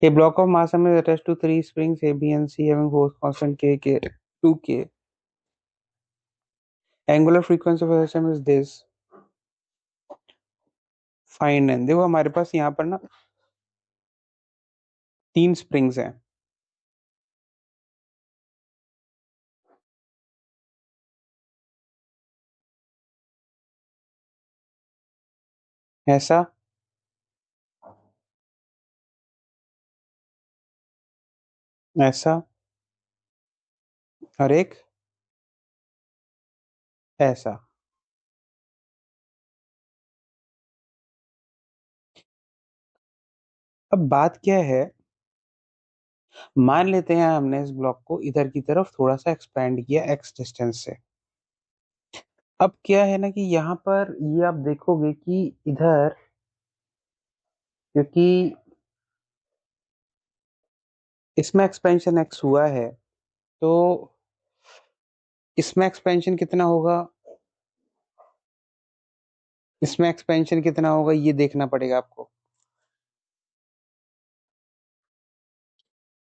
A block of mass m is attached to three springs A, B, and C having force constant K, 2K. Angular frequency of a system is this. Find n. देखो हमारे पास यहाँ पर ना तीन springs हैं. ऐसा, ऐसा और एक ऐसा. अब बात क्या है, मान लेते हैं हमने इस ब्लॉक को इधर की तरफ थोड़ा सा एक्सपेंड किया एक्स डिस्टेंस से. अब क्या है ना कि यहाँ पर ये आप देखोगे कि इधर, क्योंकि इसमें एक्सपेंशन एक्स हुआ है, तो इसमें एक्सपेंशन कितना होगा, इसमें एक्सपेंशन कितना होगा ये देखना पड़ेगा आपको.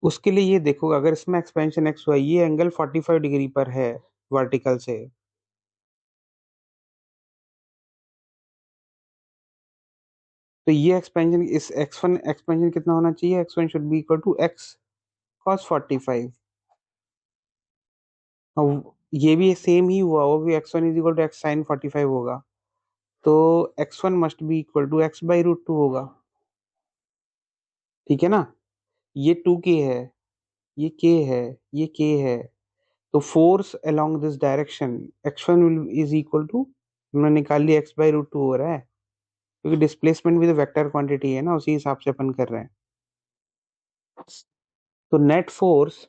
उसके लिए ये देखो, अगर इसमें एक्सपेंशन एक्स हुआ, ये एंगल 45 डिग्री पर है वर्टिकल से. तो ये एक्सपेंशन, इस x1 एक्सपेंशन कितना होना चाहिए, x1 should be equal to x cos 45. और ये भी सेम ही हुआ, वो भी x1 is equal to x sin 45 होगा. तो x1 must be equal to x by root two होगा. ठीक है ना. ये 2k है, ये k है, ये k है. तो force along this direction x1 is equal to, हमने निकाल लिया x बाई रूट टू हो रहा है, क्योंकि डिस्प्लेसमेंट भी तो वेक्टर क्वांटिटी है ना, उसी हिसाब से अपन कर रहे हैं. तो नेट फोर्स,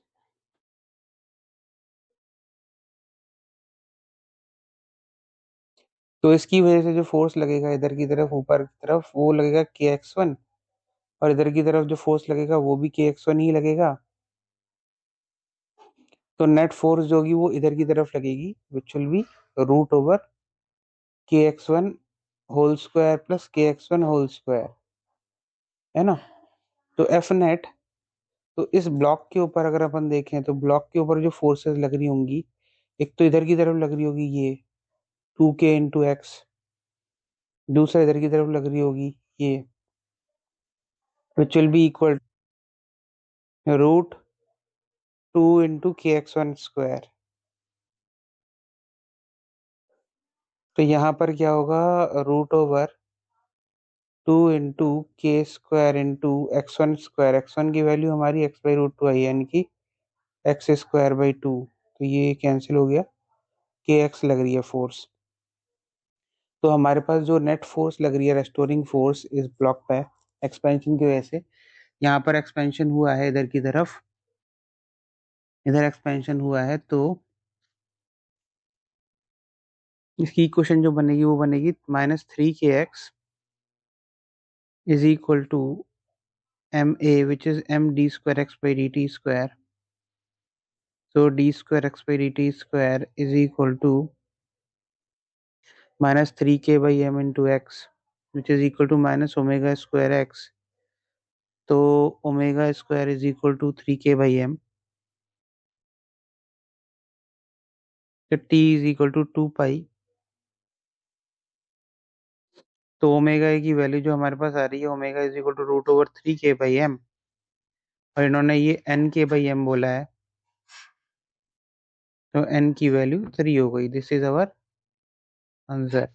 तो इसकी वजह से जो फोर्स लगेगा इधर की तरफ, ऊपर की तरफ, वो लगेगा kx1. और इधर की तरफ जो फोर्स लगेगा वो भी kx1 ही लगेगा. तो नेट फोर्स जो होगी वो इधर की तरफ लगेगी, which will be root over kx1 whole square plus kx1 whole square, है ना. तो एफ नेट, तो इस ब्लॉक के ऊपर अगर अपन देखें तो ब्लॉक के ऊपर जो फोर्सेस लग रही होंगी, एक तो इधर की तरफ लग रही होगी ये 2k इंटू एक्स, दूसरा इधर की तरफ लग रही होगी ये, which will be equal root 2 into kx1 square. तो यहाँ पर क्या होगा, root over 2 into k square into x1 square. x1 की वैल्यू हमारी x बाई रूट टू आई, यानी कि एक्स स्क्वायर बाई टू. तो ये कैंसिल हो गया, के एक्स लग रही है फोर्स. तो हमारे पास जो नेट फोर्स लग रही है, रेस्टोरिंग फोर्स इस ब्लॉक पे एक्सपेंशन की वजह से, यहाँ पर एक्सपेंशन हुआ है इधर की तरफ, इधर एक्सपेंशन हुआ है, तो इसकी इक्वेशन जो बनेगी वो बनेगी -3kx is equal to M A which is M D square x by D T square. So d square x by dt square is equal to minus 3k by m into x, which is equal to minus omega square x. तो omega square is equal to 3k by M. तो t is equal to 2 pi. तो omega की value जो हमारे पास आ रही है, omega is equal to root over 3k by M. और इन्होंने ये n k बाई एम बोला है, तो n की वैल्यू 3 हो गई. This is our answer.